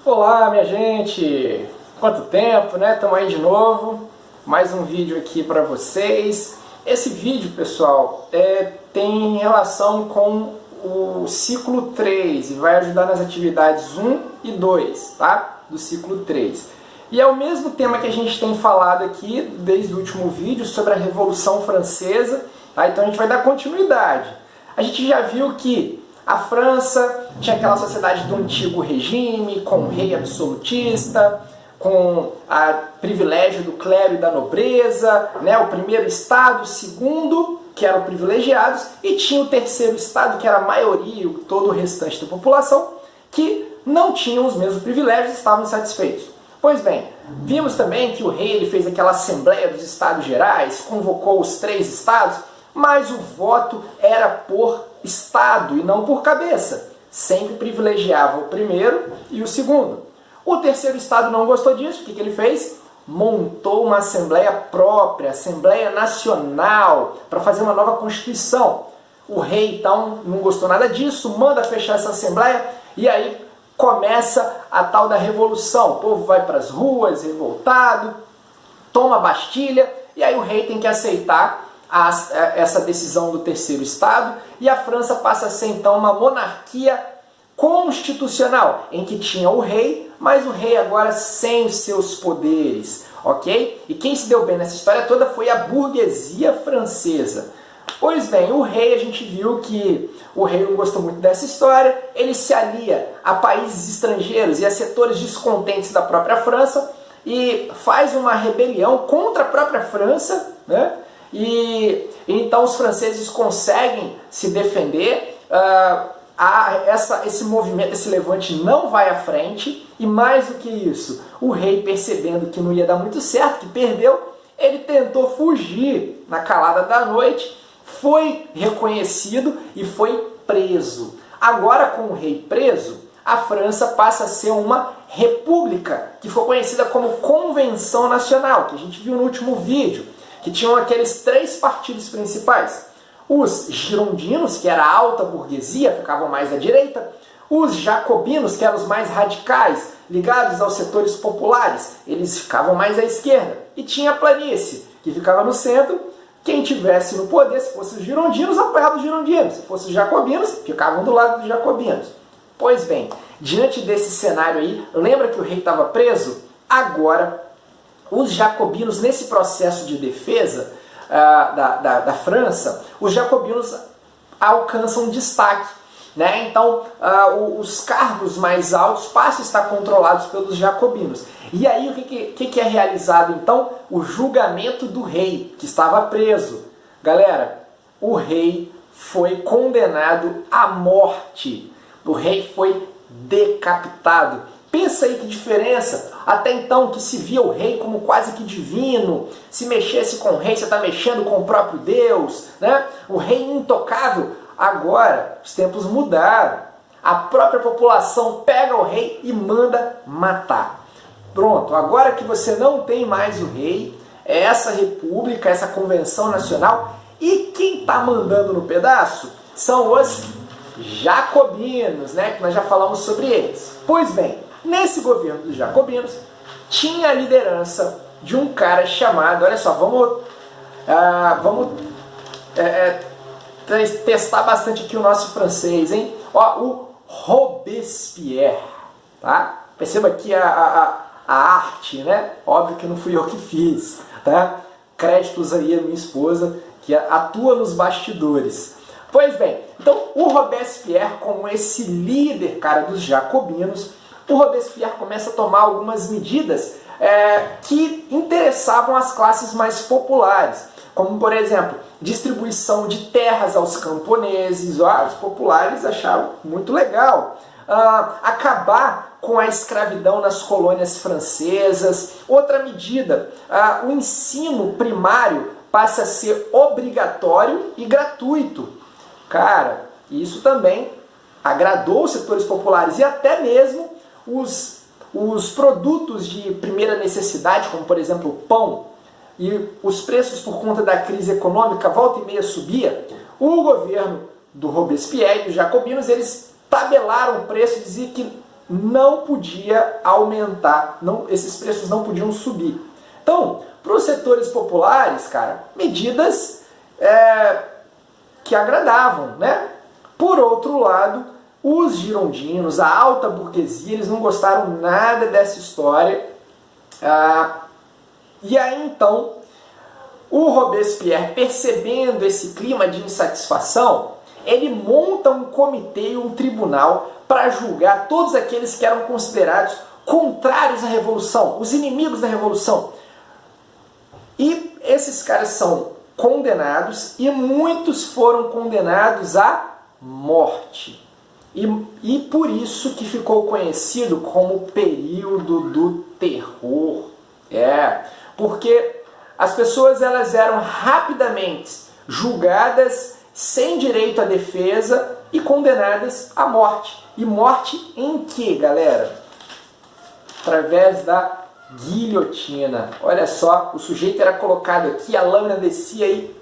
Olá, minha gente! Quanto tempo, né? Estamos aí de novo. Mais um vídeo aqui para vocês. Esse vídeo, pessoal, tem relação com o ciclo 3 e vai ajudar nas atividades 1 e 2, tá? Do ciclo 3. E é o mesmo tema que a gente tem falado aqui desde o último vídeo sobre a Revolução Francesa, tá? Então a gente vai dar continuidade. A gente já viu que a França tinha aquela sociedade do antigo regime, com o rei absolutista, com o privilégio do clero e da nobreza, né? O primeiro estado, o segundo, que eram privilegiados, e tinha o terceiro estado, que era a maioria, todo o restante da população, que não tinham os mesmos privilégios e estavam insatisfeitos. Pois bem, vimos também que o rei ele fez aquela Assembleia dos Estados Gerais, convocou os 3 estados, mas o voto era por estado e não por cabeça. Sempre privilegiava o primeiro e o segundo. O terceiro estado não gostou disso. O que ele fez? Montou uma assembleia própria, Assembleia Nacional, para fazer uma nova Constituição. O rei, então, não gostou nada disso, manda fechar essa assembleia e aí começa a tal da Revolução. O povo vai para as ruas, revoltado, toma a Bastilha e aí o rei tem que aceitar essa decisão do terceiro estado e a França passa a ser então uma monarquia constitucional, em que tinha o rei, mas o rei agora sem os seus poderes, ok? E quem se deu bem nessa história toda foi a burguesia francesa. Pois bem, o rei, a gente viu que o rei não gostou muito dessa história, ele se alia a países estrangeiros e a setores descontentes da própria França e faz uma rebelião contra a própria França, né? E então os franceses conseguem se defender, esse movimento, esse levante não vai à frente, e mais do que isso, o rei percebendo que não ia dar muito certo, que perdeu, ele tentou fugir na calada da noite, foi reconhecido e foi preso. Agora, com o rei preso, a França passa a ser uma república, que foi conhecida como Convenção Nacional, que a gente viu no último vídeo, que tinham aqueles 3 partidos principais. Os girondinos, que era a alta burguesia, ficavam mais à direita. Os jacobinos, que eram os mais radicais, ligados aos setores populares, eles ficavam mais à esquerda. E tinha a planície, que ficava no centro. Quem tivesse no poder, se fossem os girondinos, apoiava os girondinos. Se fossem os jacobinos, ficavam do lado dos jacobinos. Pois bem, diante desse cenário aí, lembra que o rei estava preso? Agora, os jacobinos, nesse processo de defesa da França, os jacobinos alcançam destaque, né? Então, os cargos mais altos passam a estar controlados pelos jacobinos. E aí, o que é realizado, então? O julgamento do rei, que estava preso. Galera, o rei foi condenado à morte. O rei foi decapitado. Pensa aí que diferença. Até então que se via o rei como quase que divino, se mexesse com o rei, você está mexendo com o próprio Deus, né? O rei intocável. Agora, os tempos mudaram. A própria população pega o rei e manda matar. Pronto, agora que você não tem mais o rei, é essa república, essa convenção nacional, e quem está mandando no pedaço são os jacobinos, né? Que nós já falamos sobre eles. Pois bem, nesse governo dos jacobinos, tinha a liderança de um cara chamado, olha só, vamos testar bastante aqui o nosso francês, hein? Ó, o Robespierre, tá? Perceba aqui a arte, né? Óbvio que não fui eu que fiz, tá? Créditos aí a minha esposa, que atua nos bastidores. Pois bem, então o Robespierre, como esse líder, cara, dos jacobinos, o Robespierre começa a tomar algumas medidas que interessavam as classes mais populares, como, por exemplo, distribuição de terras aos camponeses. Os populares acharam muito legal. Acabar com a escravidão nas colônias francesas. Outra medida, o ensino primário passa a ser obrigatório e gratuito. Cara, isso também agradou os setores populares e até mesmo os produtos de primeira necessidade, como por exemplo o pão, e os preços por conta da crise econômica volta e meia subia. O governo do Robespierre e dos jacobinos, eles tabelaram o preço e diziam que não podia aumentar, esses preços não podiam subir. Então, para os setores populares, cara, medidas que agradavam, né? Por outro lado, os girondinos, a alta burguesia, eles não gostaram nada dessa história. E aí, então, o Robespierre, percebendo esse clima de insatisfação, ele monta um comitê e um tribunal para julgar todos aqueles que eram considerados contrários à Revolução, os inimigos da Revolução. E esses caras são condenados, e muitos foram condenados à morte. E por isso que ficou conhecido como período do terror. Porque as pessoas elas eram rapidamente julgadas sem direito à defesa e condenadas à morte. E morte em que, galera? Através da guilhotina. Olha só, o sujeito era colocado aqui, a lâmina descia e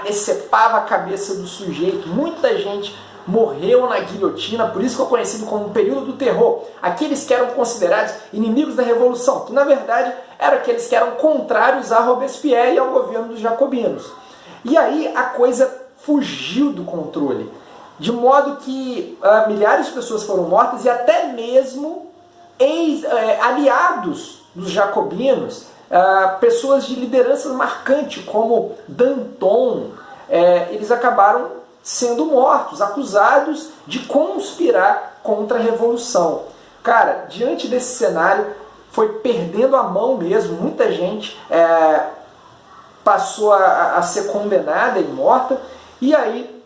decepava a cabeça do sujeito. Muita gente morreu na guilhotina, por isso que é conhecido como o período do terror. Aqueles que eram considerados inimigos da Revolução, que na verdade eram aqueles que eram contrários a Robespierre e ao governo dos jacobinos. E aí a coisa fugiu do controle, de modo que milhares de pessoas foram mortas e até mesmo aliados dos jacobinos, pessoas de liderança marcante como Danton, eles acabaram sendo mortos, acusados de conspirar contra a Revolução. Cara, diante desse cenário, foi perdendo a mão mesmo, muita gente passou a ser condenada e morta, e aí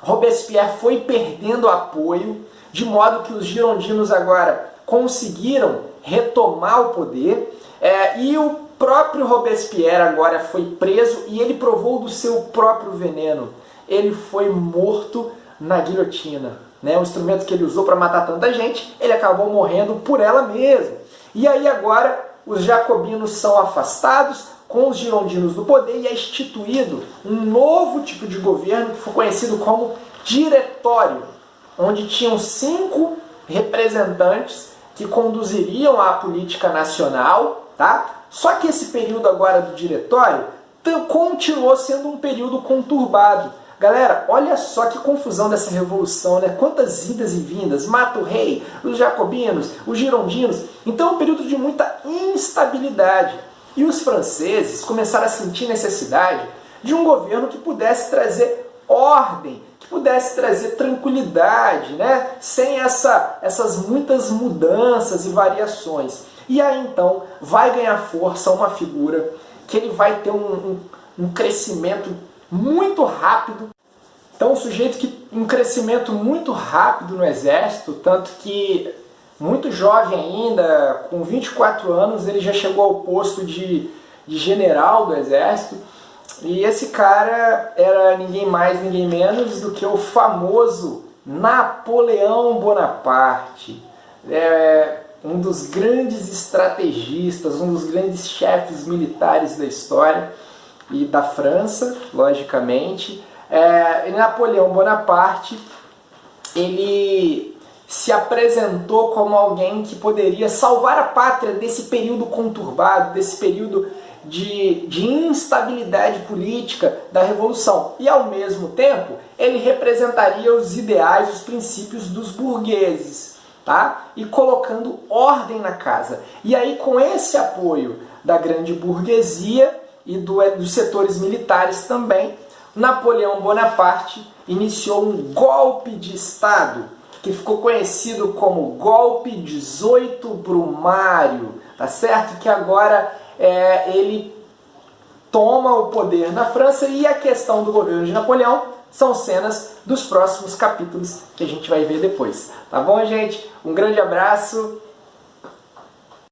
Robespierre foi perdendo apoio, de modo que os girondinos agora conseguiram retomar o poder, e o próprio Robespierre agora foi preso e ele provou do seu próprio veneno. Ele foi morto na guilhotina, né? O instrumento que ele usou para matar tanta gente, ele acabou morrendo por ela mesma. E aí agora os jacobinos são afastados, com os girondinos do poder, e é instituído um novo tipo de governo que foi conhecido como diretório, onde tinham 5 representantes que conduziriam a política nacional, tá? Só que esse período agora do diretório continuou sendo um período conturbado. Galera, olha só que confusão dessa revolução, né? Quantas idas e vindas, mata o rei, os jacobinos, os girondinos. Então é um período de muita instabilidade. E os franceses começaram a sentir necessidade de um governo que pudesse trazer ordem, que pudesse trazer tranquilidade, né? Sem essas muitas mudanças e variações. E aí então vai ganhar força uma figura que ele vai ter um crescimento muito rápido. Então um sujeito que um crescimento muito rápido no exército, tanto que muito jovem ainda, com 24 anos, ele já chegou ao posto de general do exército. E esse cara era ninguém mais, ninguém menos do que o famoso Napoleão Bonaparte. Um dos grandes estrategistas, um dos grandes chefes militares da história e da França, logicamente. Napoleão Bonaparte, ele se apresentou como alguém que poderia salvar a pátria desse período conturbado, desse período de instabilidade política da Revolução. E, ao mesmo tempo, ele representaria os ideais, os princípios dos burgueses, tá? E colocando ordem na casa. E aí, com esse apoio da grande burguesia e dos setores militares também, Napoleão Bonaparte iniciou um golpe de Estado, que ficou conhecido como Golpe 18 Brumário, tá certo? Que agora ele toma o poder na França, e a questão do governo de Napoleão são cenas dos próximos capítulos que a gente vai ver depois. Tá bom, gente? Um grande abraço